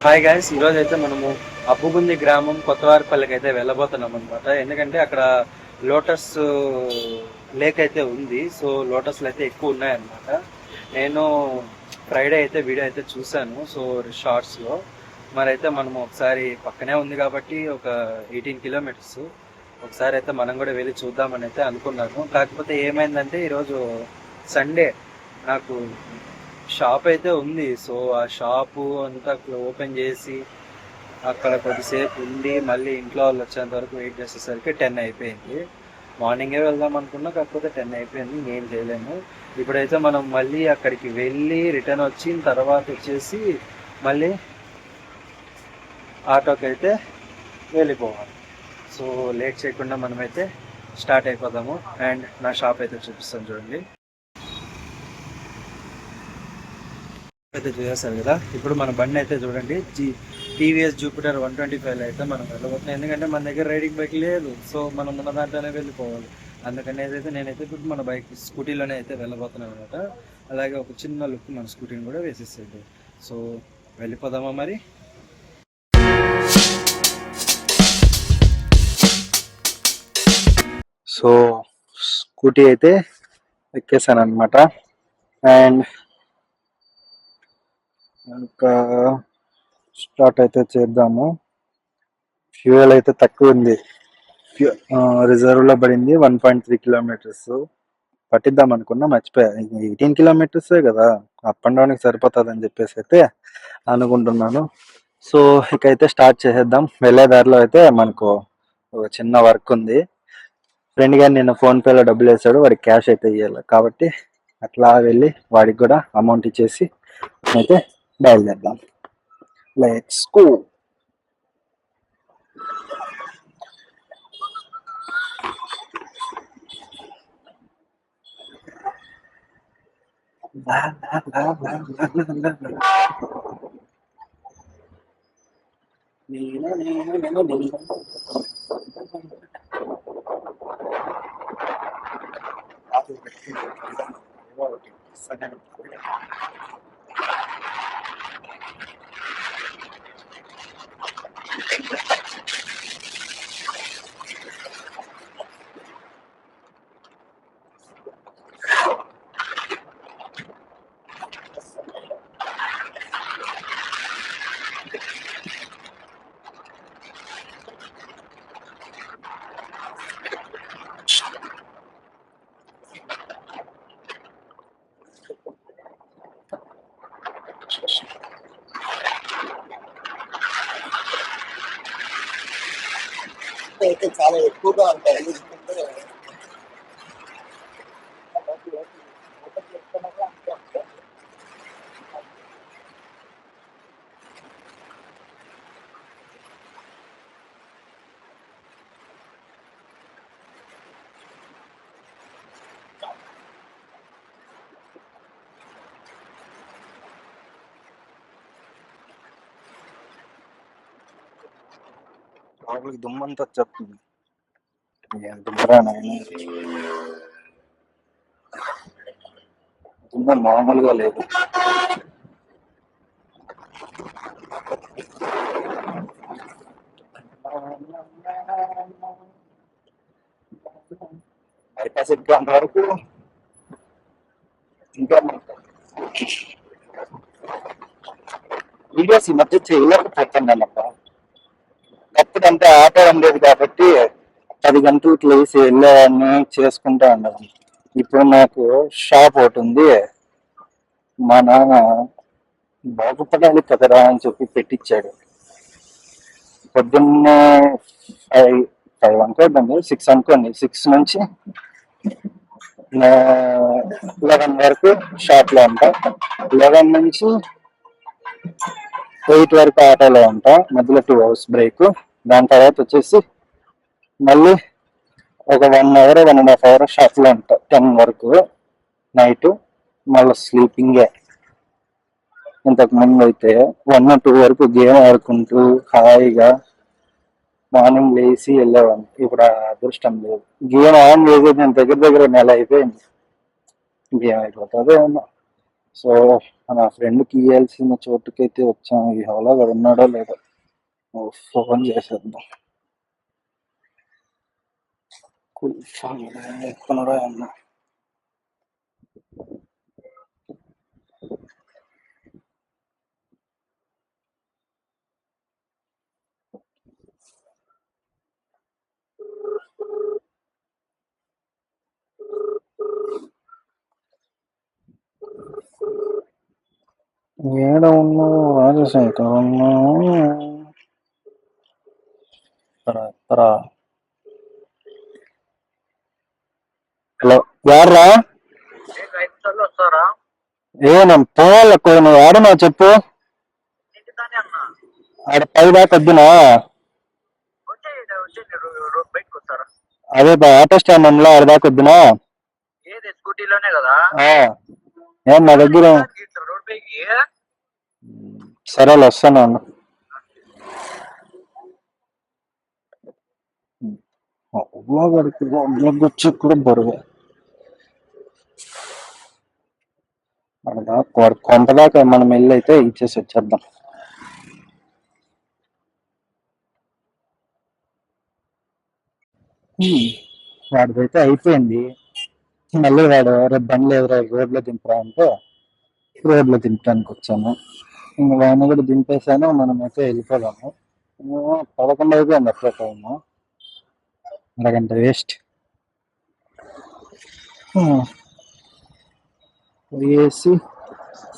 Hi guys, ఈరోజు అయితే మనము అబ్బుగుంది గ్రామం కొత్తవారిపల్లికి అయితే వెళ్ళబోతున్నాం అనమాట. ఎందుకంటే అక్కడ లోటస్ లేక్ అయితే ఉంది. సో లోటస్లు అయితే ఎక్కువ ఉన్నాయన్నమాట. నేను ఫ్రైడే అయితే వీడియో అయితే చూశాను, సో షార్ట్స్లో. మరి అయితే మనము ఒకసారి పక్కనే ఉంది కాబట్టి ఒక 18 కిలోమీటర్స్ ఒకసారి అయితే మనం కూడా వెళ్ళి చూద్దామని అయితే అనుకున్నాను. కాకపోతే ఏమైందంటే ఈరోజు సండే నాకు షాప్ అయితే ఉంది. సో ఆ షాపు అంతా ఓపెన్ చేసి అక్కడ కొద్దిసేపు ఉండి మళ్ళీ ఇంట్లో వాళ్ళు వచ్చేంత వరకు వెయిట్ చేసేసరికి 10 అయిపోయింది. మార్నింగే వెళ్దాం అనుకున్నా, కాకపోతే 10 అయిపోయింది. ఏం చేయలేము. ఇప్పుడైతే మనం మళ్ళీ అక్కడికి వెళ్ళి రిటర్న్ వచ్చిన తర్వాత వచ్చేసి మళ్ళీ ఆటోకి అయితే వెళ్ళిపోవాలి. సో లేట్ చేయకుండా మనమైతే స్టార్ట్ అయిపోదాము. అండ్ నా షాప్ అయితే చూపిస్తాను చూడండి. అయితే చూసేస్తారు కదా. ఇప్పుడు మన బండి అయితే చూడండి, టీవీఎస్ జూపిటర్ 125 అయితే మనం వెళ్ళబోతున్నాం. ఎందుకంటే మన దగ్గర రైడింగ్ బైక్ లేదు, సో మనం మన దాంట్లోనే వెళ్ళిపోవాలి. అందుకని అయితే నేనైతే ఇప్పుడు మన బైక్ స్కూటీలోనే అయితే వెళ్ళబోతున్నాను అనమాట. అలాగే ఒక చిన్న లుక్ మన స్కూటీని కూడా వేసేసేది. సో వెళ్ళిపోదామా మరి. సో స్కూటీ అయితే ఎక్కేసాను అనమాట. అండ్ ఇంకా స్టార్ట్ అయితే చేద్దాము. ఫ్యూయల్ అయితే తక్కువ ఉంది. రిజర్వ్ లో పడింది 1.3 కిలోమీటర్స్. పట్టిద్దాం అనుకున్నా, మర్చిపోయా. 18 కిలోమీటర్సే కదా, అప్ అండ్ డౌన్కి సరిపోతుంది అని చెప్పేసి అయితే అనుకుంటున్నాను. సో ఇకైతే స్టార్ట్ చేసేద్దాం. వెళ్ళే దారిలో అయితే మనకు ఒక చిన్న వర్క్ ఉంది. ఫ్రెండ్ గారు నిన్న ఫోన్పేలో డబ్బులు వేసాడు, వాడికి క్యాష్ అయితే ఇవ్వాలి కాబట్టి అట్లా వెళ్ళి వాడికి కూడా అమౌంట్ ఇచ్చేసి అయితే బయలుదేరదాం. Let's go. అయితే చాలా ఎక్కువగా ఉంటాయి. లోపలికి దుమ్మంతా వచ్చేస్తుంది. దుమ్మరా నాయన, దుమ్మ మామూలుగా లేదు. బైపాస్ ఎక్కేంత వరకు ఇంకా వీడియోస్ ఈ మధ్య చేయలేకపోతున్నాను అన్నమాట. అప్పుడంటే ఆటో ఉండేది కాబట్టి 10 గంటలకు లేచి వెళ్ళేవాడిని, చేసుకుంటా ఉండేవాడిని. ఇప్పుడు నాకు షాప్ ఒకటి ఉంది. మా నాన్న బాగుపడాలి కదరా అని చెప్పి పెట్టించాడు. పొద్దున్నే 5 అనుకోండి, 6 అనుకోండి, 6 నుంచి 11 వరకు షాప్ లో ఉంటా. 11 నుంచి 8 వరకు ఆటోలో ఉంటా. మధ్యలో 2 అవర్స్ బ్రేక్. దాని తర్వాత వచ్చేసి మళ్ళీ ఒక 1 అవర్ 1.5 అవర్ షాప్ లో ఉంటా 10 వరకు నైట్. మళ్ళీ స్లీపింగే. ఇంతకు ముందు అయితే 1 2 వరకు గేమ్ ఆడుకుంటూ హాయిగా మార్నింగ్ లేచి వెళ్ళేవాడిని. ఇప్పుడు ఆ అదృష్టం లేదు. గేమ్ ఆన్ చేసేది నేను దగ్గర దగ్గర నెల అయిపోయింది. గేమ్ అయిపోతుంది ఏమో. సో నా ఫ్రెండ్కి ఇవ్వాల్సిన చోటుకైతే వచ్చాము. ఈ హోలా వాడు ఉన్నాడో లేదో ఫోన్ చేసేద్దాం. ఎక్కడున్నాడో అన్నా. ఏడ ఉన్నావు రాజశేఖర్? ఉన్నావు హలో, యార్రా? నేను పోవాలి. నువ్వు ఆడనా చెప్పు. ఆడ పై దాకా వద్దునా? అదే ఆటో స్టాండ్ అందులో ఆడ దాకా వద్దునా? స్కూటీలోనే కదా ఏం నా దగ్గర. సరేలే వస్తాను అన్న. వచ్చి కూడా బరువే వాడు కొంత దాకా మనం వెళ్ళి అయితే ఇచ్చేసి వచ్చేద్దాం. వాడిదైతే అయిపోయింది. మళ్ళీ వాడు రేపు బండి లేదు, రోడ్లో దింపరా అంటే రోడ్లో దింపడానికి వచ్చాము. ఇంకా వాడిని కూడా దింపేశాను. మనమైతే వెళ్ళిపోదాము. 11 అయిపోయింది అప్పుడే టైము. అరగంట వేస్ట్. వేసి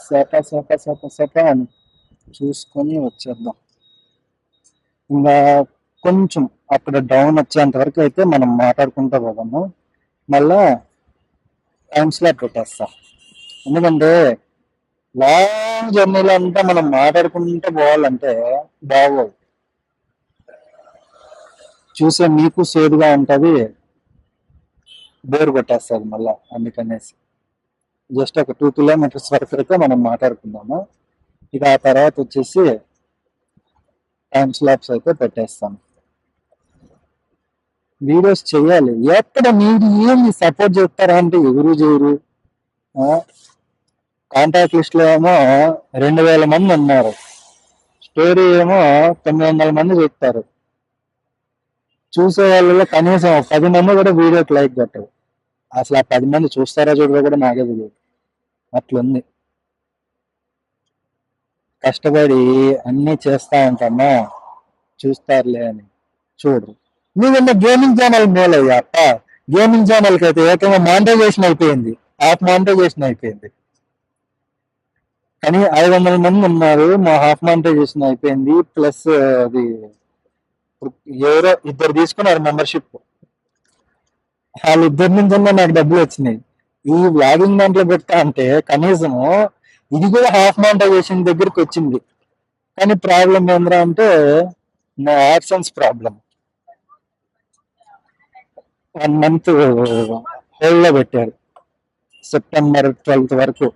సేప అని చూసుకొని వచ్చేద్దాం. ఇంకా కొంచెం అక్కడ డౌన్ వచ్చేంత వరకు అయితే మనం మాట్లాడుకుంటూ పోదాము. మళ్ళా టైం స్లాట్ పెట్టేస్తా. ఎందుకంటే లాంగ్ జర్నీలో అంతా మనం మాట్లాడుకుంటూ పోవాలంటే బాగోదు. చూసే మీకు సేదుగా ఉంటుంది, బోర్ కొట్టేస్తుంది మళ్ళా. అందుకనేసి జస్ట్ ఒక 2 కిలోమీటర్స్ వరకు అయితే మనం మాట్లాడుకుందాము. ఇక ఆ తర్వాత వచ్చేసి టైం స్లాప్స్ అయితే పెట్టేస్తాను. వీడియోస్ చేయాలి. ఎక్కడ మీరు ఏమి సపోర్ట్ చేస్తారా అంటే ఎవరు చేయరు. కాంటాక్ట్ లిస్ట్ లో ఏమో 2000 మంది ఉన్నారు. స్టోరీ ఏమో 900 మంది చెప్తారు. చూసే వాళ్ళలో కనీసం 10 మంది కూడా వీడియోకి లైక్ కొట్టరు. అసలు ఆ 10 మంది చూస్తారా చూడరా కూడా నాకే తెలియదు. అట్లుంది. కష్టపడి అన్ని చేస్తా ఉంటామా, చూస్తారులే అని చూడరు. నీకన్నా గేమింగ్ ఛానల్ మేలయ్యా అప్ప. గేమింగ్ ఛానల్ కి అయితే ఏకంగా మానిటైజేషన్ అయిపోయింది, హాఫ్ మానిటైజేషన్ అయిపోయింది. కానీ 500 మంది ఉన్నారు, మా హాఫ్ మానిటైజేషన్ అయిపోయింది. ప్లస్ అది ఎవరో 2 తీసుకున్నారు మెంబర్షిప్. వాళ్ళిద్దరి నుంచి నాకు డబ్బులు వచ్చినాయి. ఈ వ్లాగింగ్ దాంట్లో పెడతా అంటే కనీసము ఇది కూడా హాఫ్ మానిటైజేషన్ దగ్గరికి వచ్చింది. కానీ ప్రాబ్లం ఏంద్రా అంటే నా యాక్సెన్స్ ప్రాబ్లం. 1 మంత్ హోల్డ్ లో పెట్టారు, సెప్టెంబర్ 12th వరకు.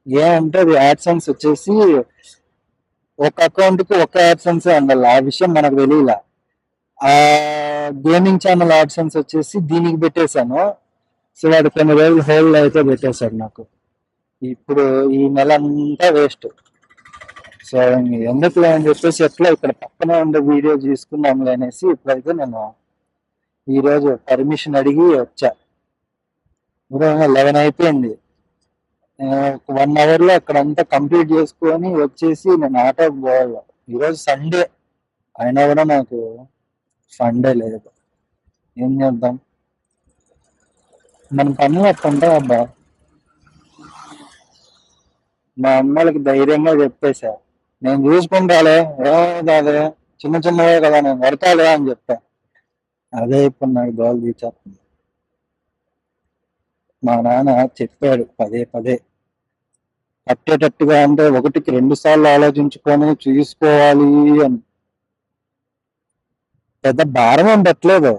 ఏమంటే అది యాడ్సెన్స్ వచ్చేసి ఒక అకౌంట్ కి ఒక యాడ్సెన్స్ ఉండాలి. ఆ విషయం మనకు తెలియలా. ఆ గేమింగ్ ఛానల్ యాడ్సెన్స్ వచ్చేసి దీనికి పెట్టేశాను. సో వాడు కొన్ని రోజులు హోల్డ్ అయితే పెట్టేశాడు నాకు. ఇప్పుడు ఈ నెల అంతా వేస్ట్. సో ఎందుకులే అని చెప్పేసి ఎట్లా ఇక్కడ పక్కనే ఉండే వీడియో తీసుకుందాంలే అనేసి ఇప్పుడైతే నేను ఈరోజు పర్మిషన్ అడిగి వచ్చా. 11 అయిపోయింది. 1 hour లో అక్కడ అంతా కంప్లీట్ చేసుకొని వచ్చేసి నేను ఆటోకి పోవాలి. ఈరోజు సండే అయినా కూడా నాకు సండే లేదు. ఏం చేద్దాం, మన పనులు అట్టుంటాయి అబ్బా. మా అమ్మలకి ధైర్యంగా చెప్పేశా, నేను చూసుకుంటాలే, ఏమైంది అదే చిన్న చిన్నవే కదా, నేను పడతాలే అని చెప్పా. అదే ఇప్పుడు నాకు దోలు తీసేస్తుంది. మా నాన్న చెప్పాడు పదే పదే కట్టేటట్టుగా అంటే 1కి 2 సార్లు ఆలోచించుకొని చూసుకోవాలి అని. పెద్ద భారం ఏం పెట్టలేదు,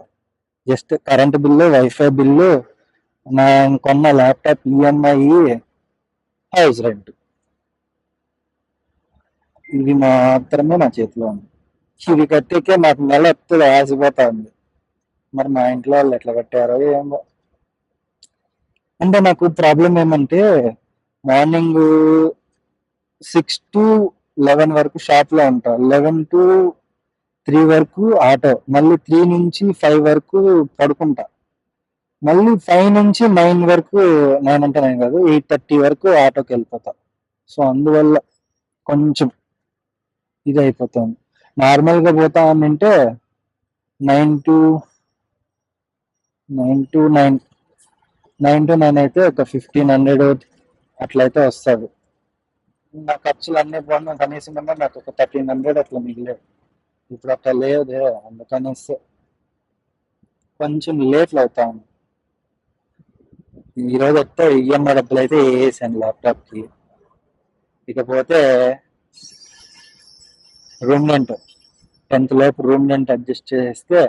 just current bill, wifi bill, నా కొన్న ల్యాప్టాప్ ఈఎంఐ, హౌస్ రెంట్, ఇవి మాత్రమే నా చేతిలో ఉంది. ఇవి కట్టేకే నాకు నెల ఎప్పుడు ఆసిపోతా ఉంది. మరి మా ఇంట్లో వాళ్ళు ఎట్లా కట్టారో ఏమో. అంటే నాకు ప్రాబ్లం ఏమంటే మార్నింగ్ 6 to 11 వరకు షాప్ లో ఉంటా, 11 to 3 వరకు ఆటో, మళ్ళీ 3 నుంచి 5 వరకు పడుకుంటా, మళ్ళీ 5 నుంచి 9 వరకు, 9 అంటే 9 కాదు, 8:30 వరకు ఆటోకి వెళ్ళిపోతా. సో అందువల్ల కొంచెం ఇది అయిపోతుంది. నార్మల్గా పోతా అని అంటే 9 to 9 9 to 9 అయితే ఒక 1500 అట్లయితే వస్తుంది. నా ఖర్చులు అన్నీ పోయినా కనీసం నాకు ఒక 1300 అట్లా మిగిలేదు. ఇప్పుడు అట్లా లేదే, అందుకనేసి కొంచెం లేట్లు అవుతాను. ఈరోజు అయితే ఈఎంఐ డబ్బులు అయితే వేసాను ల్యాప్టాప్కి. ఇకపోతే రూమ్ రెంట్ 10th లోపు రూమ్ రెంట్ అడ్జస్ట్ చేస్తే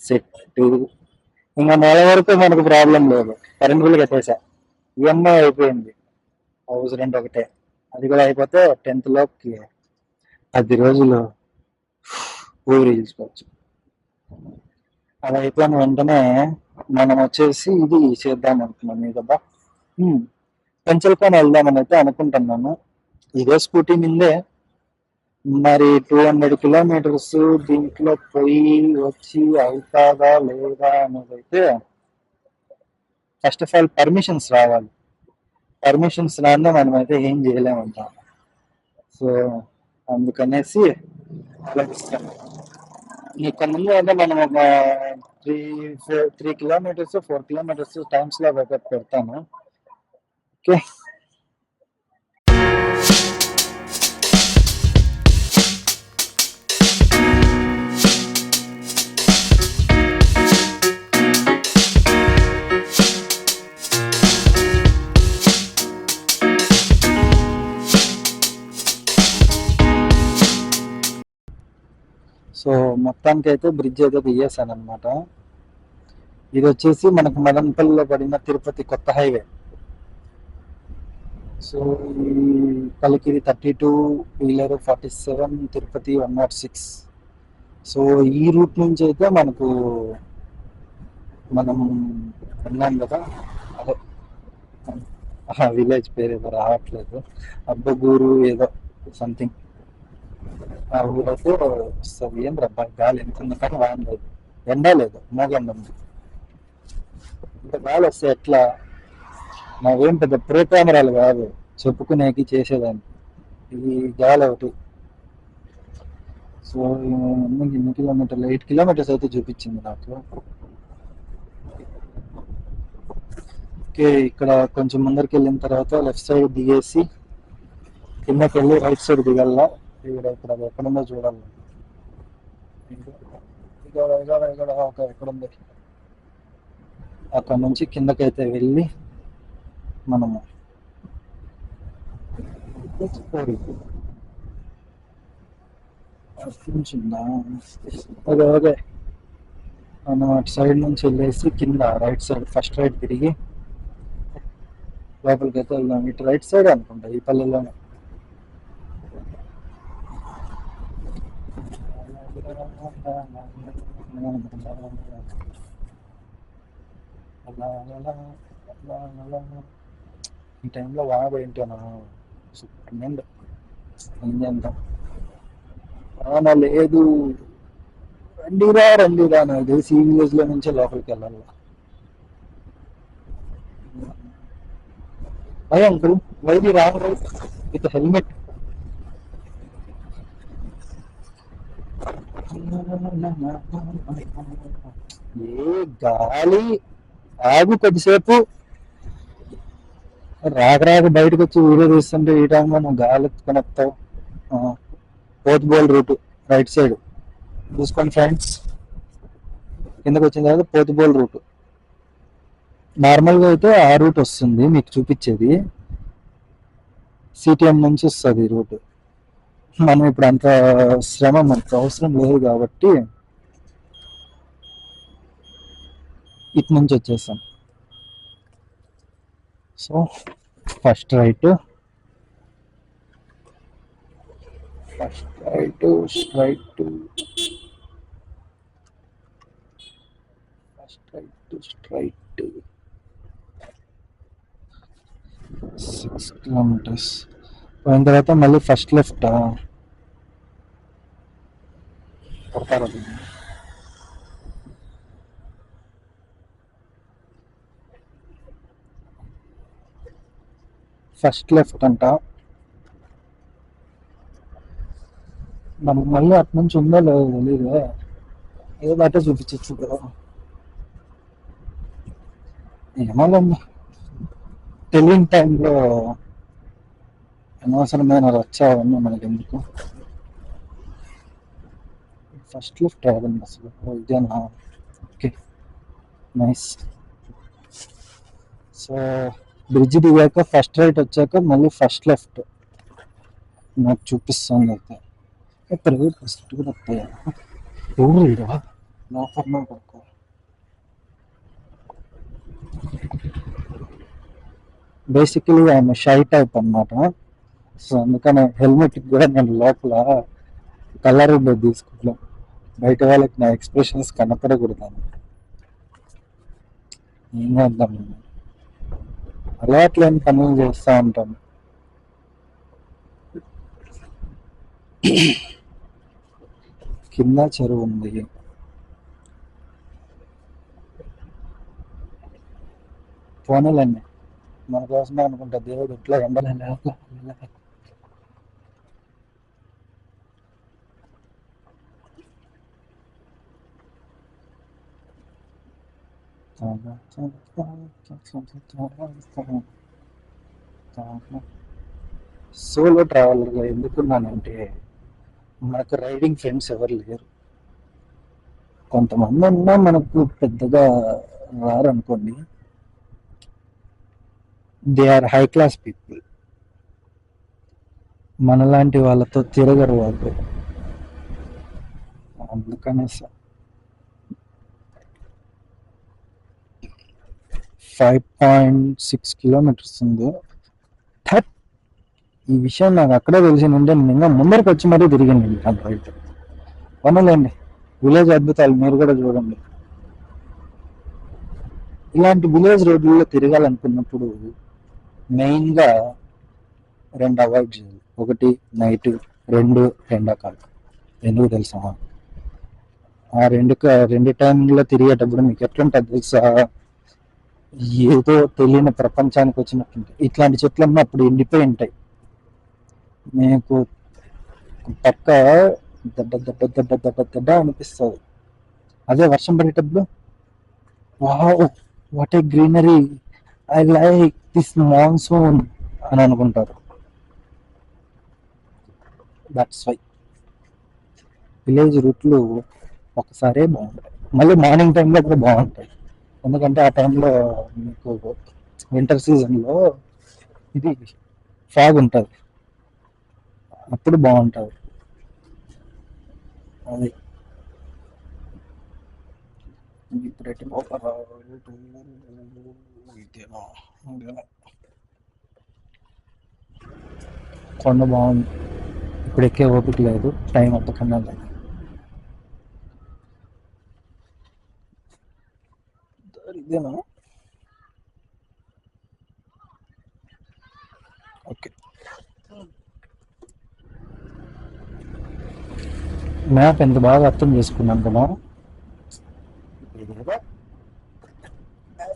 సెట్. ఇంకా నెల వరకు మనకు ప్రాబ్లం లేదు. కరెంట్ బిల్ కట్టేసా, ఈఎంఐ అయిపోయింది, హౌస్ రెంట్ ఒకటే, అది కూడా అయిపోతే 10th లోపుకి 10 రోజులు ఊరు తీసుకోవచ్చు. అది అయిపోయిన వెంటనే మనం వచ్చేసి ఇది చేద్దాం అనుకున్నాం కదా, పెంచల్కొని వెళ్దామని అయితే అనుకుంటున్నాను. ఇదే స్కూటీ మీదే మరి 200 కిలోమీటర్స్ దీంట్లో పోయి వచ్చి అవుతాదా లేదా అనేది అయితే ఫస్ట్ ఆఫ్ ఆల్ పర్మిషన్స్ రావాలి. పర్మిషన్స్ రాందే మనం అయితే ఏం చేయలేమంట. సో అందుకనేసి ఆలోచిస్తాను. ఇక్కడ ముందు అయితే మనం ఒక 3 కిలోమీటర్స్ 4 కిలోమీటర్స్ టైమ్స్ లో పెడతాను. ఓకే, సో మొత్తానికి అయితే బ్రిడ్జ్ అయితే తీయేసాను అనమాట. ఇది వచ్చేసి మనకు మదనపల్లిలో పడిన తిరుపతి కొత్త హైవే. సో ఈ కలికిరి 32, వీలర్ 47, తిరుపతి 106. సో ఈ రూట్ నుంచి అయితే మనకు మనం విన్నాం కదా, అదే విలేజ్ పేరు ఏదో రావట్లేదు, అబ్బగూరు ఏదో సంథింగ్, ఆ ఊరైతే వస్తుంది. ఏం రబ్బా గాలి ఎంత ఉంది కానీ వాన లేదు, ఎండ లేదు, మోగండ ఉంది. ఇంత గాలి వస్తే ఎట్లా? నావేం పెద్ద ప్రో కెమెరాలు కాదు చెప్పుకునేకి చేసేదాన్ని, ఈ గాలి ఒకటి. సో ఎన్ని కిలోమీటర్లు, 8 కిలోమీటర్స్ అయితే చూపించింది నాకు. ఓకే, ఇక్కడ కొంచెం ముందరికి వెళ్ళిన తర్వాత లెఫ్ట్ సైడ్ దిగేసి కిందకి వెళ్ళి రైట్ సైడ్ దిగల్లా. ఇక్కడ అది ఎక్కడుందో చూడాలి. ఓకే, ఎక్కడుంది? అక్కడ నుంచి కిందకైతే వెళ్ళి మనము ఓకే ఓకే మనం అటు సైడ్ నుంచి వెళ్ళేసి కింద రైట్ సైడ్ ఫస్ట్ రైట్ తిరిగి లోపలికి అయితే వెళ్దాం. ఇటు రైట్ సైడ్ అనుకుంటా, ఈ పల్లెల్లోనే. ఈ టైంలో వాన పడింటాను, సూపర్ నిండు. ఏం చేద్దాం, వాన లేదు. రండిరా నాకు తెలిసి ఈ విలేజ్ లో నుంచే లోపలికి వెళ్ళాలి. Why uncle, why the wrong right with helmet? ఏ గాలి, ఆగు కొద్దిసేపు. రాక బయటకు వచ్చి వీడియో తీస్తుంటే ఈ టైంలో నువ్వు గాలి ఎత్తుకొని వస్తావు. పోతుబోల్ రూట్ రైట్ సైడ్ చూసుకోండి ఫ్రెండ్స్. కిందకు వచ్చిన తర్వాత పోతుబోల్ రూట్. నార్మల్గా అయితే ఆ రూట్ వస్తుంది మీకు చూపించేది, సిటిఎం నుంచి వస్తుంది రూట్. మనం ఇప్పుడు అంత శ్రమ మనకు అవసరం లేదు కాబట్టి ఇటు నుంచి వచ్చేసాం. So first right straight first right straight. 6 kilometers పోయిన తర్వాత మళ్ళీ ఫస్ట్ లెఫ్ట్ కొడతారు. ఫస్ట్ లెఫ్ట్ అంట. మనకు మళ్ళీ అటు నుంచి ఉందో లేదో తెలియదు, ఏదో బట్టే చూపించచ్చు కదా. ఏమోలేండి, తెలియని టైంలో అనవసరమైన వచ్చావన్నీ మనకి ఎందుకు. ఫస్ట్ లెఫ్ట్ రాదండి అసలు. ఇదేనా? Okay, nice. సో బ్రిడ్జ్ దిగాక ఫస్ట్ రైట్ వచ్చాక మళ్ళీ ఫస్ట్ లెఫ్ట్ నాకు చూపిస్తుంది. అయితే ప్రైవేట్ ఫస్ట్ కూడా వస్తాయా? ఎవరు ఇడా లోపల పడుకో. బేసికలీ ఆమె షై టైప్ అన్నమాట. సో అందుకని హెల్మెట్ కూడా నేను లోపల కలర్ ఉండేది తీసుకుంటాను, బయట వాళ్ళకి నా ఎక్స్ప్రెషన్స్ కనపడకూడదు. ఏం చేద్దాం, అలవాట్లేని పనులు చేస్తూ ఉంటాను. కింద చెరువు ఉంది. పోనీలండి, మన కోసమే అనుకుంటా దేవుడు ఇట్లా ఎండలే. సోలో ట్రావెలర్గా ఎందుకున్నానంటే మనకు రైడింగ్ ఫ్రెండ్స్ ఎవరు లేరు. కొంతమంది ఉన్నా మనకు పెద్దగా రారనుకోండి. They are high class people. మనలాంటి వాళ్ళతో తిరగరు వాళ్ళు. అందుకనేసి 5.6 kilometers ఉంది. ఈ విషయం నాకు అక్కడే తెలిసిందంటే నిన్న ముందరికి వచ్చి మరీ తిరిగింది రైట్. పనులేండి, విలేజ్ అద్భుతాలు మీరు కూడా చూడండి. ఇలాంటి విలేజ్ రోడ్లలో తిరగాలనుకున్నప్పుడు మెయిన్గా 2 అవాయిడ్ చేయాలి. ఒకటి నైట్, 2 ఎండాకాలం. ఎందుకు తెలుసా? ఆ రెండు టైంలో తిరిగేటప్పుడు మీకు ఎట్లుంటుంది తెలుసా? ఏదో తెలియని ప్రపంచానికి వచ్చినట్టుంటాయి. ఇట్లాంటి చెట్లన్నీ అప్పుడు ఎండిపోయి ఉంటాయి. మీకు పక్క దడ్డ దడ్డ దడ్డ దడ్డ దడ్డ అనిపిస్తుంది. అదే వర్షం పడేటప్పుడు wow what a greenery, I like this monsoon అని అనుకుంటారు. దట్స్ వై విలేజ్ రూట్లు ఒకసారే బాగుంటాయి, మళ్ళీ మార్నింగ్ టైంలో కూడా బాగుంటాయి. ఎందుకంటే ఆ టైంలో మీకు వింటర్ సీజన్లో ఇది ఫాగ్ ఉంటుంది, అప్పుడు బాగుంటుంది. అది ఇప్పుడైతే కొండ బాగుంది. ఇప్పుడు ఎక్కే ఓపిక లేదు, టైం అంతకన్నా లేదు. ఇదేనా? ఓకే, మ్యాప్ ఎంత బాగా అర్థం చేసుకున్నాను కదా.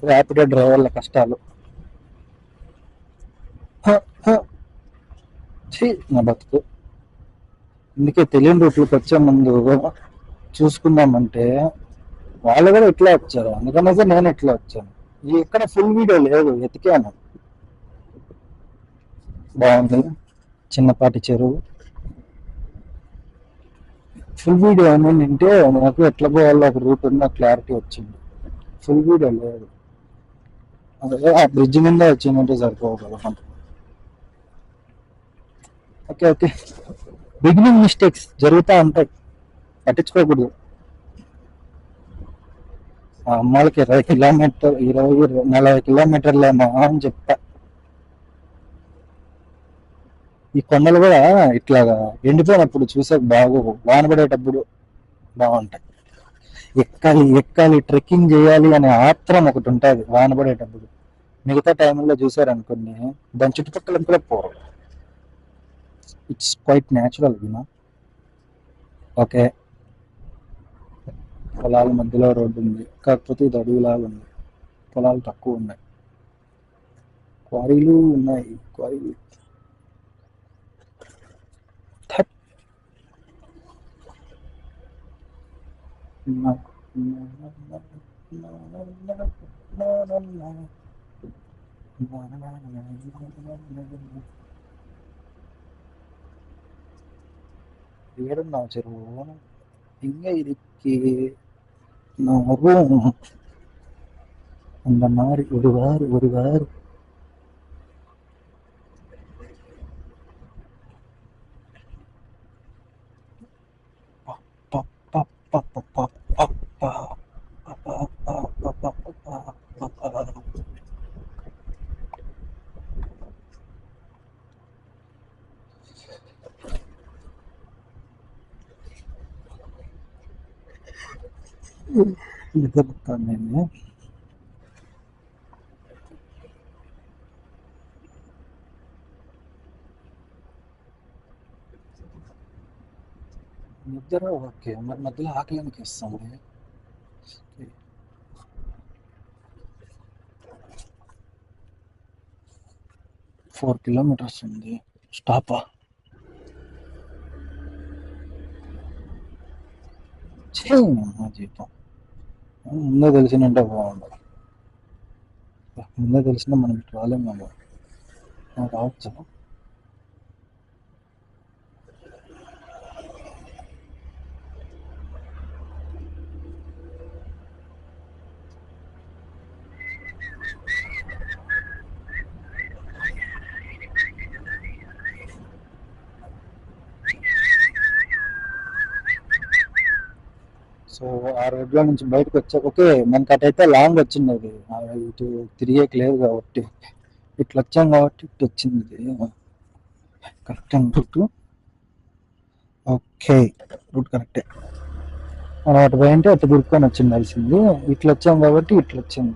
ర్యాపిడో డ్రైవర్ల కష్టాలు. నా బతుకు. అందుకే తెలియని రూట్లకు వచ్చే ముందు చూసుకుందామంటే వాళ్ళు కూడా ఇట్లా వచ్చారు, అందుకనేసి నేను ఇట్లా వచ్చాను. ఎక్కడ ఫుల్ వీడియో లేదు, వెతికాను. బాగుంది, చిన్నపాటి చెరువు. ఫుల్ వీడియో ఏమైందంటే నాకు ఎట్లా పోవాలో ఒక రూట్ ఉన్న క్లారిటీ వచ్చింది. ఫుల్ వీడియో లేదు, అదే ఆ బ్రిడ్జ్ మీద వచ్చిందంటే సరిపోగలం. ఓకే ఓకే, బిగినింగ్ మిస్టేక్స్ జరుగుతూ ఉంటాయి, పట్టించుకోకూడదు. ఆ అమ్మాయిలకి 20 కిలోమీటర్లేమో అని చెప్తా. ఈ కొండలు కూడా ఇట్లాగా ఎండిపోయినప్పుడు చూసే బాగు, వానపడేటప్పుడు బాగుంటాయి. ఎక్కాలి ఎక్కాలి ట్రెక్కింగ్ చేయాలి అనే ఆత్రం ఒకటి ఉంటుంది వానపడేటప్పుడు. మిగతా టైంలో చూసారనుకోండి దాని చుట్టుపక్కల కూడా పోరు. It's quite natural you know. Okay, పొలాల మధ్యలో రోడ్డు ఉంది, కాకపోతే ఇది అడవిలాగా ఉంది, పొలాలు తక్కువ ఉన్నాయి, క్వారీలు ఉన్నాయి, క్వారీలు. థట్. ఏడున్నావు చెరువు இங்க இருக்கே நரும் அந்த மாதிரி ஒருவாறு నిద్రపోతాను. నిద్ర ఓకే, మరి మధ్యలో ఆకలికి ఇస్తుంది. 4 kilometers ఉంది. స్టాపా? చేయమ్మా జీతం. ముందే తెలిసినంటే బాగుండు. ముందే తెలిసిన మనం ఇటు రాలేము. రావచ్చు. సో ఆ రోడ్లో నుంచి బయటకు వచ్చాక ఓకే, మనకి అటైతే లాంగ్ వచ్చింది. అది ఇటు తిరిగేకి లేదు కాబట్టి ఇట్లా వచ్చాం కాబట్టి ఇటు వచ్చింది. Correct route. ఓకే, రూట్ కరెక్టే. మనం అటు పోయింటే అటు గుర్తుకొని వచ్చిండాల్సింది. ఇట్లా వచ్చాం కాబట్టి ఇట్లా వచ్చింది.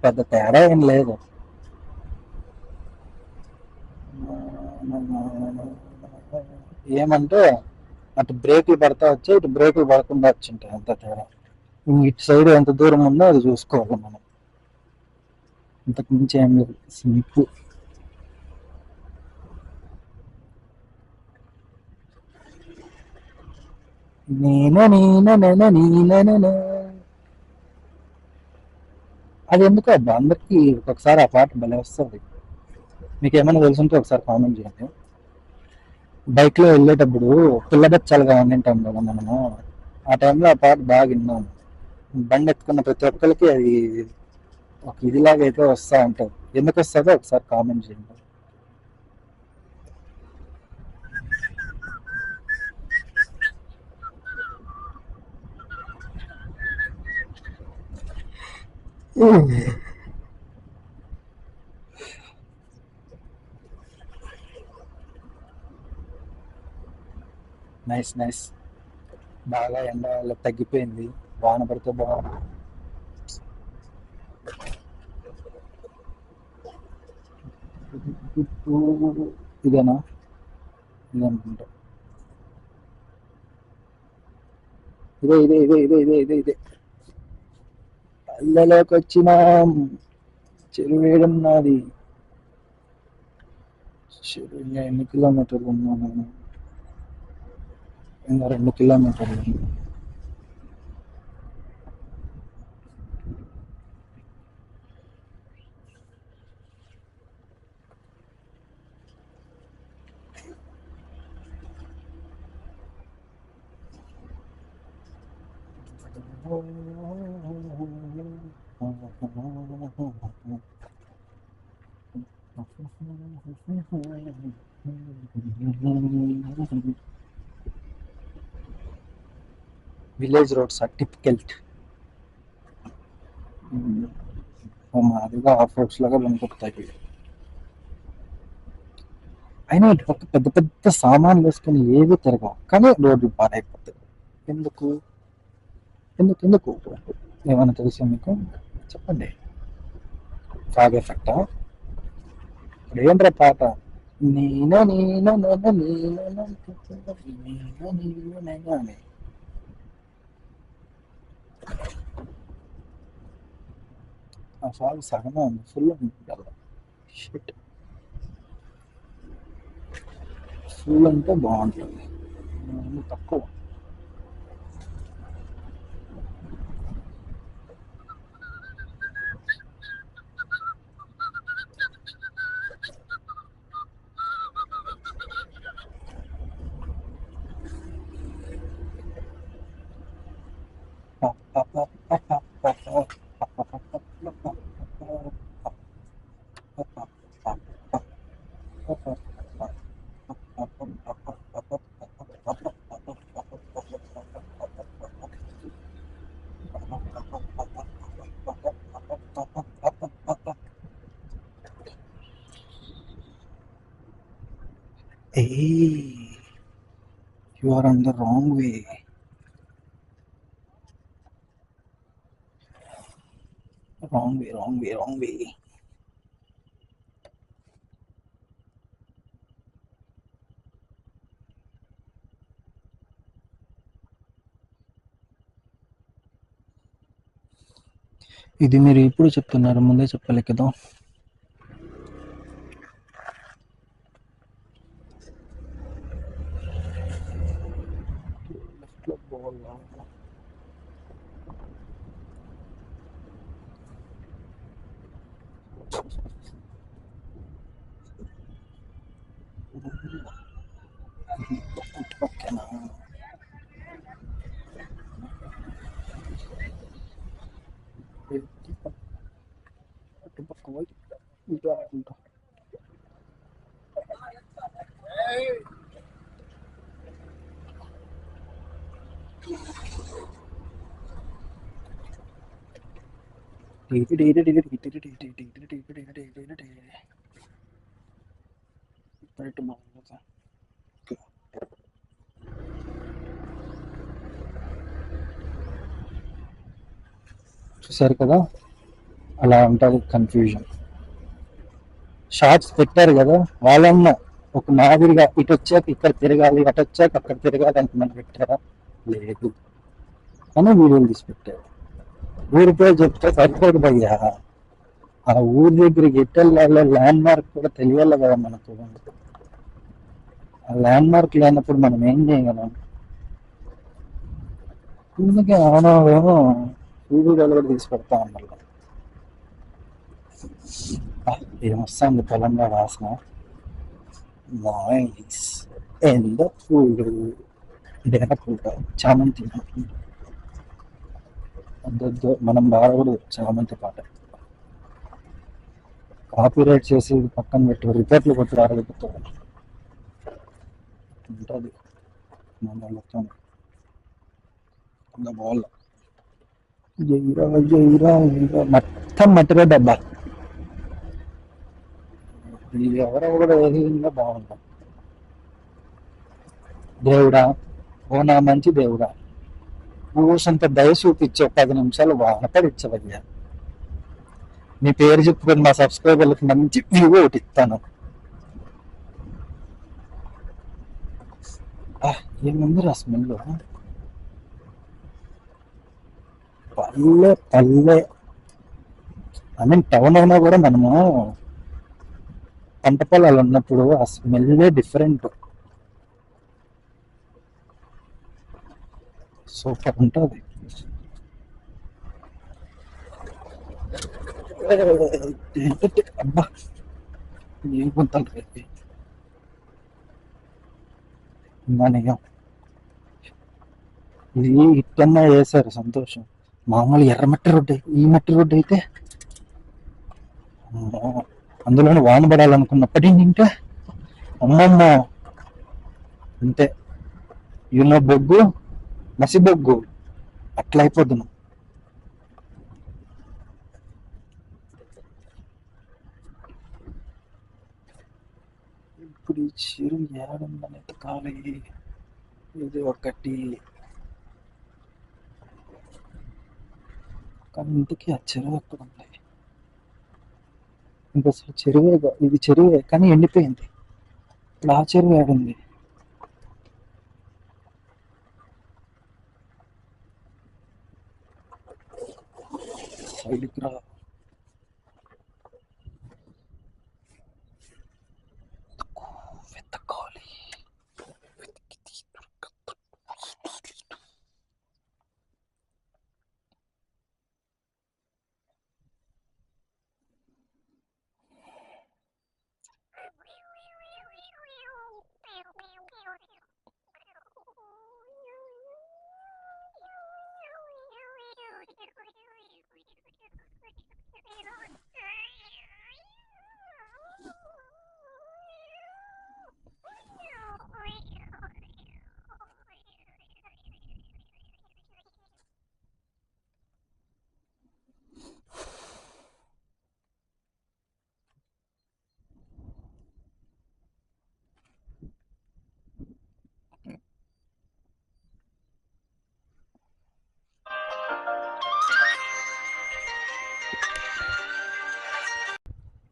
పెద్ద తేడా ఏం లేదు. ఏమంటే అటు బ్రేకులు పడతా వచ్చాయి, ఇటు బ్రేకులు పడకుండా వచ్చింటాయి, అంత తేడా. ఇటు సైడ్ ఎంత దూరం ఉందో అది చూసుకోవాలి మనం. ఇంతకు మించి ఏం లేదు. సింపుల్. అది ఎందుకు అబ్బా అందరికి ఒకసారి ఆ పాట భలే వస్తుంది. మీకు ఏమైనా తెలుసుంటే ఒకసారి కామెంట్ చేయండి. బైక్ లో వెళ్ళేటప్పుడు పిల్లబచ్చాలుగా ఉండింటాం కదా మనము, ఆ టైంలో ఆ పాట బాగా విన్నాము. బండి ఎత్తుకున్న ప్రతి ఒక్కరికి అది ఒక ఇదిలాగా అయితే వస్తా ఉంటుంది. ఎందుకు వస్తుందో ఒకసారి కామెంట్ చేయండి. Nice nice. బాగా ఎండ తగ్గిపోయింది, వాన పడితే బాగుంది. ఇదేనా? ఇది అనుకుంటా. ఇదే పల్లెలోకి వచ్చిన చెరువేడున్నది. చెరువు ఇంకా ఎన్ని కిలోమీటర్లు ఉన్నా నేను? ఇంకా 2 kilometers. Village roads are difficult. మాదిగా ఆఫ్ రోడ్స్ లాగా కనిపిస్తాయి. అయినా ఇటు పక్క పెద్ద పెద్ద సామాన్లు వేసుకుని ఏవి తిరగవు, కానీ రోడ్లు పాడైపోతాయి. ఎందుకు ఎందుకు ఎందుకు ఏమైనా తెలుసా మీకు? చెప్పండి. ఫాగ్ ఎఫెక్టా? ఇప్పుడు ఏంట్రా పాట? నేను నేను నేను నేను నేను నేను నేను అని. ఆ ఫాగ్ సగమే ఉంది, ఫుల్ ఉంది కదా. షిట్, ఫుల్ అంటే బాగుంటుంది, తక్కువ. Hey, you are on the wrong way. Wrong way, wrong way, wrong way. ఇది మీరు ఇప్పుడు చెప్తున్నారు, ముందే చెప్పలే కదా. లెఫ్ట్లో పోవాలా? ఇటుపక్కనా? అటుపక్క పోయి ఇటు అనుకుంటా. ఇటు బాగుంది. చూసారు కదా, అలా ఉంటుంది కన్ఫ్యూజన్. షార్ట్స్ పెట్టారు కదా, వాళ్ళన్న ఒక మాదిరిగా ఇటు వచ్చాక ఇక్కడ తిరగాలి, అటు వచ్చాక అక్కడ తిరగాలి అంటే మనం పెట్టారా? లేదు, అని వీడియోలు తీసి పెట్టారు. ఊరి పేరు చెప్తే సరిపోదు భయ్యా, ఆ ఊరి దగ్గరికి ఎట్టెళ్ళాలో ల్యాండ్ మార్క్ కూడా తెలియాలి కదా మనకు. ఆ ల్యాండ్ మార్క్ లేనప్పుడు మనం ఏం చేయగలం? అందుకే అవునవును వీడియోలు కూడా తీసి పెడతా ఉన్నారు. ఏమొస్తుంది తెలంగాణ వాసన. నాయిస్. ఎంత పూలు, డేర పూలు, చామంతి. వద్దొద్దు, మనం బాగకూడదు చామంతి పాట. కాపీరైట్ చేసి పక్కన పెట్టి రిపోర్ట్లు కొట్టి రాగలుగుతారు ఉంటుంది మన మొత్తం. బాల్ జైరా జైరా జైరా మొత్తం మట్టిగా డబ్బా. ఇది ఎవరో కూడా ఏదైనా బాగుంటాం. దేవుడా, ఓ నా మంచి దేవుడా, ఊసంత దయ చూపించే 10 నిమిషాలు వానపడిచ్చవయ్యా. మీ పేరు చెప్పుకొని మా సబ్స్క్రైబర్లకు మంచి వ్యూ ఒకటి ఇస్తాను. ఏముంది రా స్మెల్? పల్లె పల్లె ఐ మీన్ టౌన్ అయినా కూడా మనము పంట పొలాలు ఉన్నప్పుడు ఆ స్మెల్లే డిఫరెంట్, సూపర్ ఉంటుంది. అబ్బా ఏం కొంటాను రేపు ఇంకానియం. ఇది ఇట్టన్నా వేసారు సంతోషం. మామూలు ఎర్రమట్టి రోడ్డు, ఈ మట్టి రోడ్డు అయితే అందులోనే వాన పడాలనుకున్నప్పటి ఇంకా అమ్మమ్మ అంతే. యూనో బొగ్గు, మసి బొగ్గు అట్లా అయిపోతున్నాం. ఇప్పుడు ఈ చెరువు ఏడుందని ఎతకాలి. ఇది ఒకటి, కానీ ఇంతకీ ఆ చెరువు ఎక్కడ ఉంది? ఇంకా అసలు చెరువే ఇది చెరువే కానీ ఎండిపోయింది. ఇప్పుడు ఆ చెరువు ఏడుంది? సైడ్కి రా. వెతకాలి.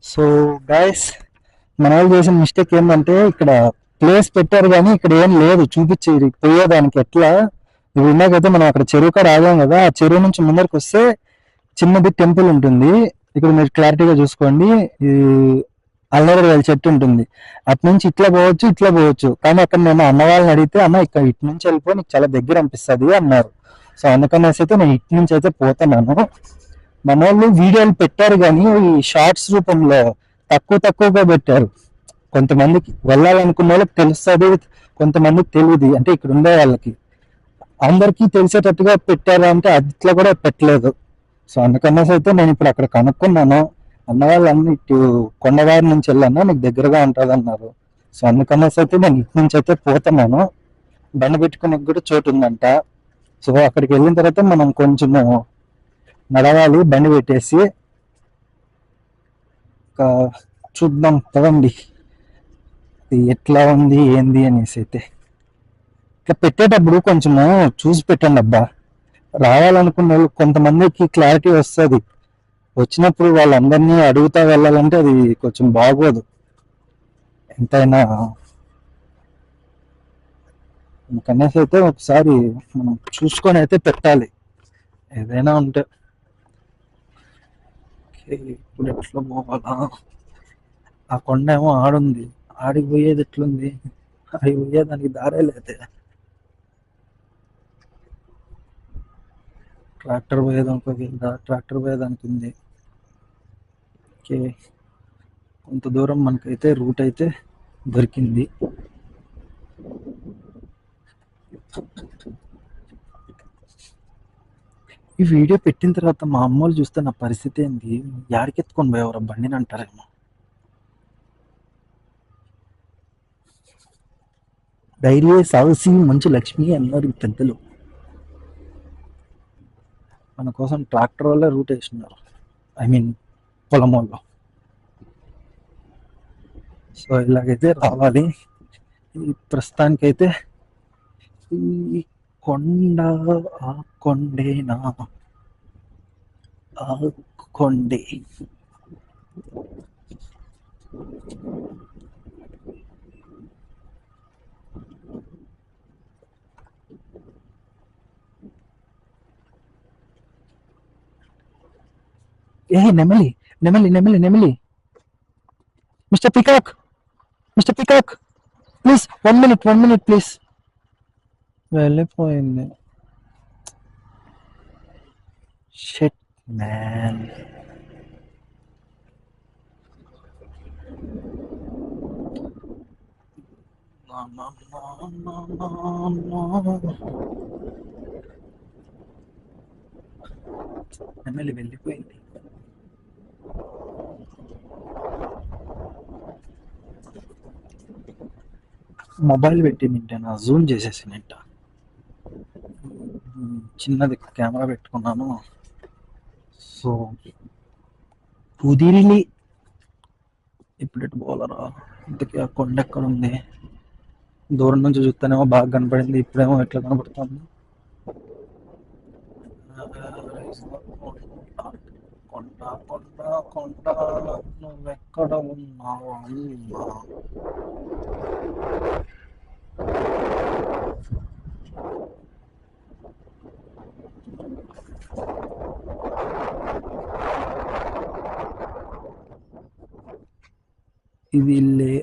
సో గైస్, మన వాళ్ళు చేసిన మిస్టేక్ ఏంటంటే ఇక్కడ ప్లేస్ పెట్టారు కానీ ఇక్కడ ఏం లేదు చూపించేది పోయేదానికి. ఎట్లా ఇవి ఉన్నాకైతే మనం అక్కడ చెరువు కాడ ఆగాం కదా, ఆ చెరువు నుంచి ముందరికి వస్తే చిన్నది టెంపుల్ ఉంటుంది. ఇక్కడ మీరు క్లారిటీగా చూసుకోండి. ఈ అల్లరి చెట్టు ఉంటుంది, అటు నుంచి ఇట్లా పోవచ్చు ఇట్లా పోవచ్చు. కానీ అక్కడ నేను అన్న వాళ్ళని అడిగితే అన్న ఇక్కడ ఇటు నుంచి వెళ్ళిపో, నీకు చాలా దగ్గర అనిపిస్తుంది అన్నారు. సో అందుకనేసి అయితే నేను ఇటు నుంచి అయితే పోతున్నాను. మన వాళ్ళు వీడియోలు పెట్టారు కానీ ఈ షార్ట్స్ రూపంలో తక్కువగా పెట్టారు. కొంతమందికి వెళ్ళాలనుకున్న వాళ్ళకి తెలుస్తుంది, కొంతమందికి తెలియదు. అంటే ఇక్కడ ఉండే వాళ్ళకి అందరికీ తెలిసేటట్టుగా పెట్టారా అంటే అట్లా కూడా పెట్టలేదు. సో అందుకనేసి అయితే నేను ఇప్పుడు అక్కడ కనుక్కున్నాను. అన్నవాళ్ళు అన్ని ఇటు కొండవారి నుంచి వెళ్ళాను, నీకు దగ్గరగా ఉంటుంది అన్నారు. సో అందుకనేసి అయితే నేను ఇటు నుంచి అయితే పోతున్నాను. బండి పెట్టుకునే కూడా చోటు ఉందంట. సో అక్కడికి వెళ్ళిన తర్వాత మనం కొంచెము నడవాలి బండి పెట్టేసి. చూద్దాం పదండి ఎట్లా ఉంది ఏంది అనేసి. అయితే ఇట్లా పెట్టేటప్పుడు కొంచెము చూసి పెట్టండి అబ్బా. రావాలనుకున్న వాళ్ళు కొంతమందికి క్లారిటీ వస్తుంది, వచ్చినప్పుడు వాళ్ళందరినీ అడుగుతా వెళ్ళాలంటే అది కొంచెం బాగోదు. ఎంతైనా కనీసం అయితే ఒకసారి మనం చూసుకొని అయితే పెట్టాలి ఏదైనా ఉంటే. ఇప్పుడు ఎట్లా పోవాలా? ఆ కొండ ఏమో ఆడుంది, ఆడికి పోయేది ఎట్లుంది? ఆడికి పోయేదానికి దారే లేదే. ట్రాక్టర్ పోయేదానికి ట్రాక్టర్ పోయేదానికి ఉంది. ఓకే, కొంత దూరం మనకైతే రూట్ అయితే దొరికింది. ఈ వీడియో పెట్టిన తర్వాత మా అమ్మోళ్ళు చూస్తే నా పరిస్థితి ఏంది, యాడికెత్తుకొని పోయేవారు బండిని అంటారేమో. ధైర్య సాహసి మంచి లక్ష్మి అన్నారు పెద్దలు. మన కోసం ట్రాక్టర్ వల్ల రూట్ వేస్తున్నారు, ఐ మీన్ పొలం వాళ్ళు. సో ఇలాగైతే రావాలి. ఈ ప్రస్తుతానికైతే ఈ కొండ ఆ కొండేనా, ఆ కొండే. ఏ నెమలి నెమలి నెమలి నెమలి, mister peacock, mister peacock please 1 minute please. వెళ్ళిపోయింది. Shit man. నెమలి వెళ్ళిపోయింది. మొబైల్ పెట్టి నింటాను, జూమ్ చేసేసి నింటా. చిన్నది కెమెరా పెట్టుకున్నాను. సో కుదిరిలి ఇప్పుడు ఎటు పోలరా? ఇంతకీ ఆ కొండ ఎక్కడ ఉంది? దూరం నుంచి చూస్తేనేమో బాగా కనపడింది, ఇప్పుడేమో ఎట్లా కనపడుతుంది? కొండ కొండ కొండ నువ్వెక్కడ ఉన్నావు అమ్మా? ఇది ఇల్లే.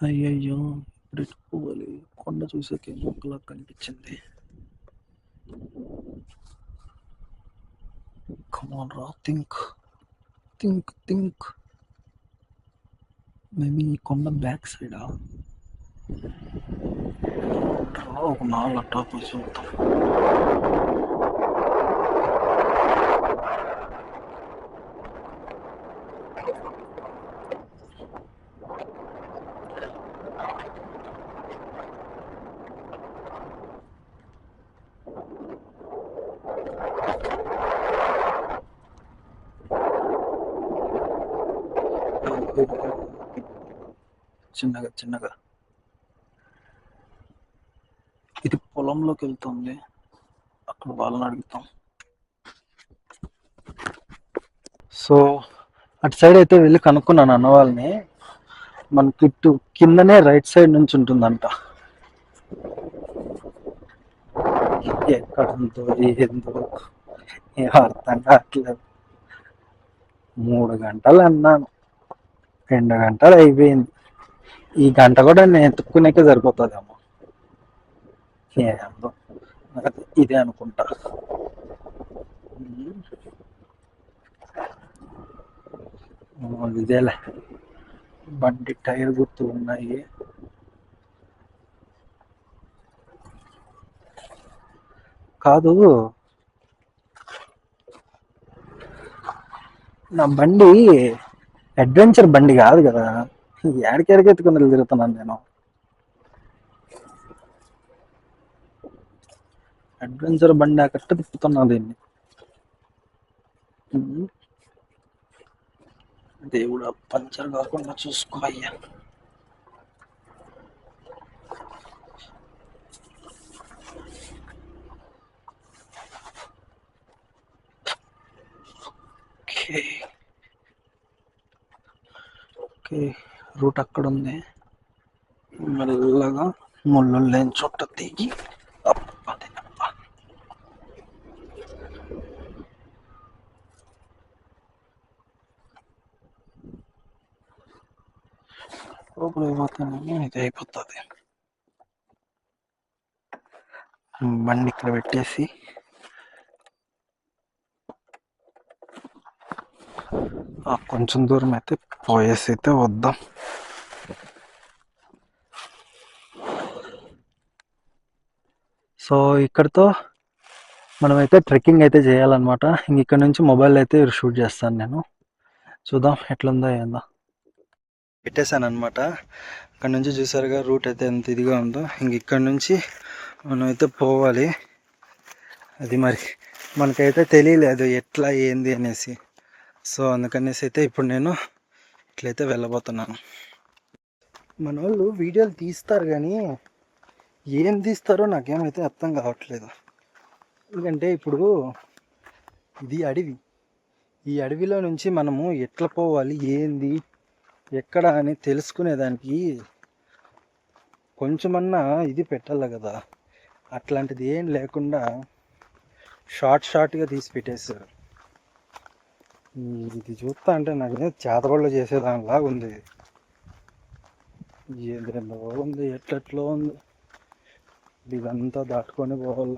అయ్యయ్యో, ఇప్పుడు ఎట్టుకోవాలి? కొండ చూసాకే మొక్కలా కనిపించింది. కమాన్ రా, థింక్ థింక్ థింక్. మేబీ ఈ కొండ బ్యాక్ సైడా? ఒక 4 టాప్ చూద్దాం. చిన్నగా చిన్నగా ఇది పొలంలోకి వెళ్తుంది. అక్కడ వాళ్ళని అడుగుతాం. సో అటు సైడ్ అయితే వెళ్ళి కనుక్కున్నాను అన్న వాళ్ళని. మనకి ఇటు కిందనే రైట్ సైడ్ నుంచి ఉంటుందంట. ఎక్కడ ఉందో ఏందో ఏం అర్థం కావట్లేదు. 3 గంటలు అన్నాను, 2 గంటలు అయిపోయింది. ఈ గంట కూడా నేను ఎత్తుక్కునేకే సరిపోతుందేమో. ఏందో ఇదే అనుకుంటా. ఇదేలే, బండి టైర్ గుర్తు ఉన్నాయి. కాదు, నా బండి అడ్వెంచర్ బండి కాదు కదా. ఏడికెడికి ఎత్తుకుని తిరుగుతున్నాను నేను. అడ్వెంచర్ బండి అక్కడ తిప్పుతున్నా దీన్ని. దేవుడా, పంచర్ కాకుండా చూసుకో అయ్యా. ఓకే, రూట్ అక్కడ ఉంది. మెల్లగా ముళ్ళు లేని చోట దిగి లోపల అయిపోతానే ఇది అయిపోతుంది. బండి ఇక్కడ పెట్టేసి కొంచెం దూరం అయితే పోయేసి అయితే వద్దాం. సో ఇక్కడతో మనమైతే ట్రెక్కింగ్ అయితే చేయాలన్నమాట. ఇక్కడ నుంచి మొబైల్ అయితే షూట్ చేస్తాను నేను. చూద్దాం ఎట్లుందో ఏందో. పెట్టేశాను అనమాట. అక్కడ నుంచి చూసారుగా రూట్ అయితే ఎంత ఇదిగా ఉందో. ఇక్కడ నుంచి మనమైతే పోవాలి. అది మరి మనకైతే తెలియలేదు ఎట్లా ఏంది అనేసి. సో అందుకనేసి అయితే ఇప్పుడు నేను ఇట్లయితే వెళ్ళబోతున్నాను. మన వాళ్ళు వీడియోలు తీస్తారు కానీ ఏం తీస్తారో నాకేమైతే అర్థం కావట్లేదు. ఎందుకంటే ఇప్పుడు ఇది అడవి. ఈ అడవిలో నుంచి మనము ఎట్లా పోవాలి, ఏంది, ఎక్కడ అని తెలుసుకునేదానికి కొంచెమన్నా ఇది పెట్టాలి కదా. అట్లాంటిది ఏం లేకుండా షార్ట్గా తీసి పెట్టేశారు. ఇది చూస్తా అంటే నాకు చేతబడులు చేసేదానిలాగా ఉంది. ఏదేందో ఉంది, ఎట్లెట్లో ఉంది. ఇదంతా దాటుకొని పోవాలి.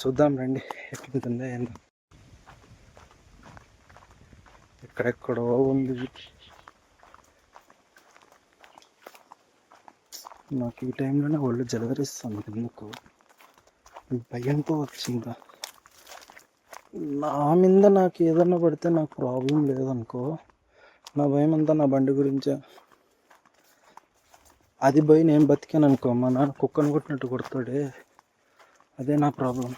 చూద్దాం రండి ఎట్లుంటుందో ఏందో. ఎక్కడెక్కడో ఉంది. నాకు ఈ టైంలోనే ఒళ్ళు జలదరిస్తుంది ఎందుకు, భయంతో వచ్చిందా. నా మీద నాకు ఏదన్నా పడితే నాకు ప్రాబ్లం లేదనుకో, నా భయం అంతా నా బండి గురించే. అది పోయి నేను బతికాను అనుకో, మా నాన్న కుక్కను కొట్టినట్టు కొడతాడే, అదే నా ప్రాబ్లం.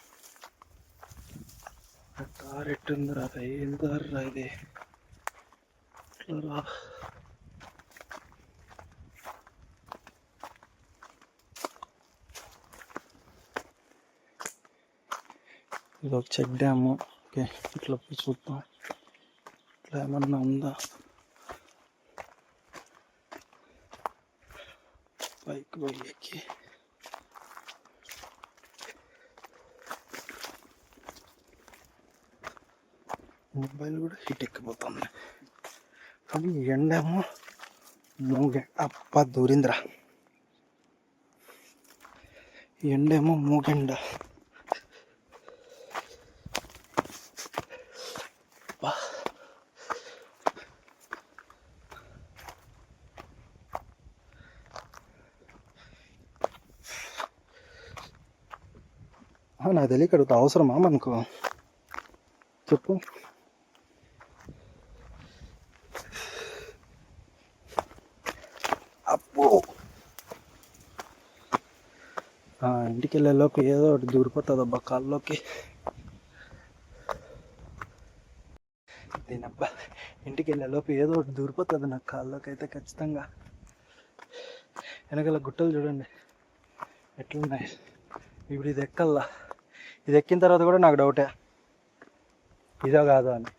కారు ఎట్టుందిరా, ఏం కారు రా ఇది, ఇట్లా రా. ఇది ఒక చెక్ డ్యాము. ఓకే, ఇట్లా పోయి చూద్దాం, ఇట్లా ఏమన్నా ఉందా. పైకి పోయి ఎక్కి మొబైల్ కూడా హీట్ ఎక్కిపోతుంది. అది ఎండేమో అప్ప దూరిందిరా, ఎండేమో మూగెండ. నాకు తెలియక అడుగుతా, అవసరమా మనకు చెప్పు. అప్పు ఇంటికి వెళ్ళేలోపు ఏదో ఒకటి దూరిపోతుంది అబ్బా కాళ్ళలోకి. దీనబ్బా, ఇంటికి వెళ్ళేలోపు ఏదో ఒకటి దూరిపోతుంది నాకు కాళ్ళలోకి అయితే ఖచ్చితంగా. వెనకాల గుట్టలు చూడండి ఎట్లున్నాయి. ఇప్పుడు ఇది ఎక్కల్లా, ఇది ఎక్కిన తర్వాత కూడా నాకు డౌటే ఇదో కాదో అని.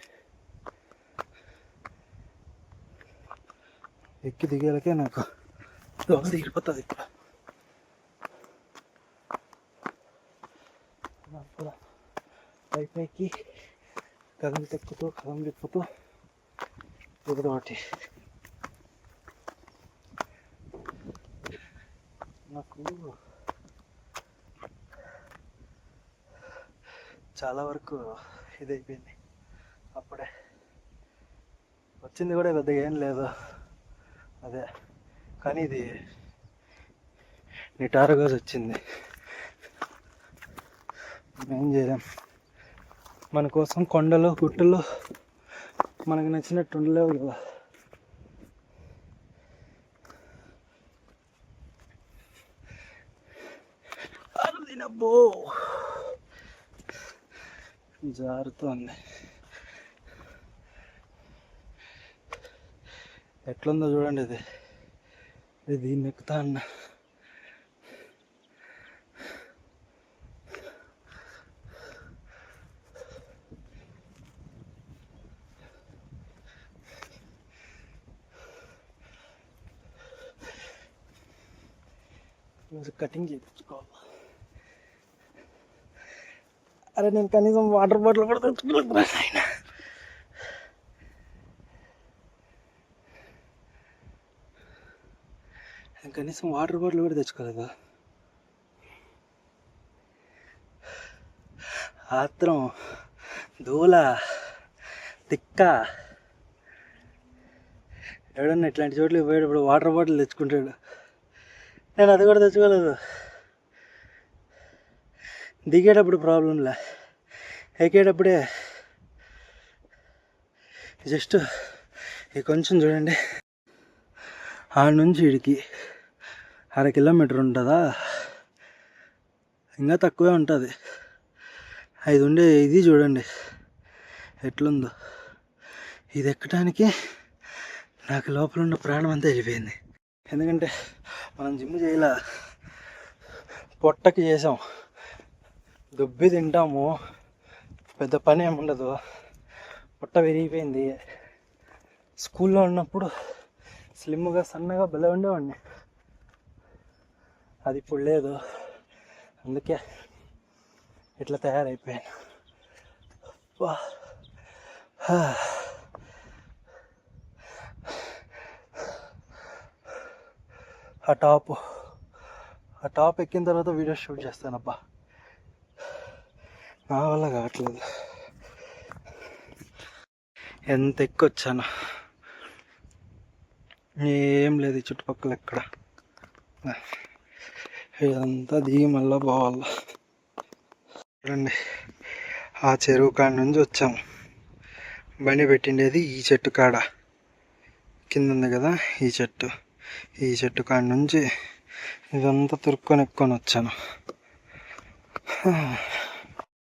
ఎక్కి దిగేలకే నాకు దోమ దిగిపోతుంది ఇక్కడ. పైకి కదం తిప్పుతూ ఏదో ఒకటి. నాకు చాలా వరకు ఇదైపోయింది. అప్పుడే వచ్చింది కూడా పెద్దగా ఏం లేదు అదే, కానీ ఇది నిటారుగా వచ్చింది. ఏం చేయలేం, మన కోసం కొండలు గుట్టలు మనకు నచ్చినట్టు ఉండలేవు కదా. అబ్బో జారుతోంది. ఎట్లుందో చూడండి ఇది, దీన్ని ఎక్కుతా అన్న. కటింగ్ చేయించుకోవాలి. అరే నేను కనీసం వాటర్ బాటిల్ కూడా తెచ్చుకోలేదు ఆయన. కనీసం వాటర్ బాటిల్ కూడా తెచ్చుకోలేదా. ఆత్రం, దూల, తిక్క. ఎవడన్నా ఇట్లాంటి చోట్లకి పోయేటప్పుడు వాటర్ బాటిల్ తెచ్చుకుంటాడు, నేను అది కూడా తెచ్చుకోలేదు. దిగేటప్పుడు ప్రాబ్లంలే, ఎక్కేటప్పుడే జస్ట్ ఇది కొంచెం చూడండి, ఆడ నుంచి ఇడికి 1/2 కిలోమీటర్ ఉంటుందా, ఇంకా తక్కువే ఉంటుంది. ఇది ఉండే ఇది చూడండి ఎట్లుందో. ఇది ఎక్కడానికి నాకు లోపల ఉన్న ప్రాణం అంతా వెళ్ళిపోయింది. ఎందుకంటే మనం జిమ్ చేయాల, పొట్టకి చేసాం, దుబ్బి తింటాము, పెద్ద పని ఏమి ఉండదు, పొట్ట విరిగిపోయింది. స్కూల్లో ఉన్నప్పుడు స్లిమ్గా సన్నగా బలం ఉండేవాడిని, అది ఇప్పుడు లేదు, అందుకే ఇట్లా తయారైపోయాను. ఆ టాప్ ఎక్కిన తర్వాత వీడియో షూట్ చేస్తానబ్బా, నా వల్ల కావట్లేదు. ఎంత ఎక్కొచ్చాను, ఏం లేదు చుట్టుపక్కల ఎక్కడ. ఇదంతా దిగి మళ్ళీ పోవాలి. చూడండి, ఆ చెరువు కాడ నుంచి వచ్చాము. బండి పెట్టిండేది ఈ చెట్టు కాడ కింద ఉంది కదా, ఈ చెట్టు కాడ నుంచి ఇదంతా ఎక్కొని వచ్చాను.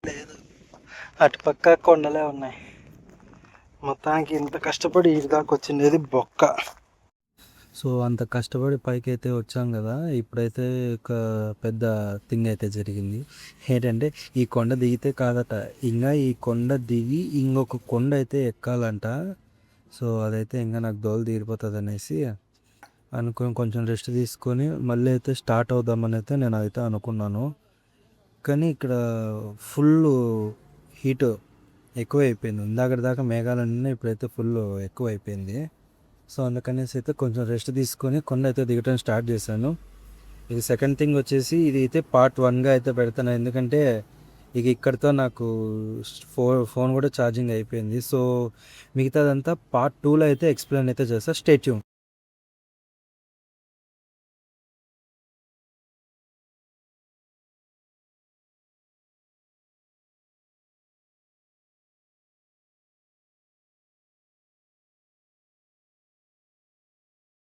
లేదు, అటుపక్క కొండలే ఉన్నాయి. మొత్తానికి ఇంత కష్టపడి ఇటు దాకా వచ్చిండేది బొక్క. సో అంత కష్టపడి పైకి అయితే వచ్చాం కదా, ఇప్పుడైతే ఒక పెద్ద థింగ్ అయితే జరిగింది. ఏంటంటే ఈ కొండ దిగితే కాదట, ఇంకా ఈ కొండ దిగి ఇంకొక కొండ అయితే ఎక్కాలంట. సో అదైతే ఇంకా నాకు దోలు తీరిపోతుంది అనేసి అనుకుని కొంచెం రెస్ట్ తీసుకొని మళ్ళీ అయితే స్టార్ట్ అవుదామని అయితే నేను అయితే అనుకున్నాను. కానీ ఇక్కడ ఫుల్ హీట్ ఎక్కువ అయిపోయింది. ఇందాక దాకా మేఘాలన్నీ ఇప్పుడైతే ఫుల్ ఎక్కువ అయిపోయింది. సో అందుకనేసి అయితే కొంచెం రెస్ట్ తీసుకొని కొండ అయితే దిగటం స్టార్ట్ చేశాను. ఇది సెకండ్ థింగ్ వచ్చేసి ఇది అయితే పార్ట్ 1గా అయితే పెడతాను, ఎందుకంటే ఇక ఇక్కడితో నాకు ఫోన్ కూడా ఛార్జింగ్ అయిపోయింది. సో మిగతాదంతా పార్ట్ 2లో అయితే ఎక్స్ప్లెయిన్ అయితే చేస్తా. Stay tune.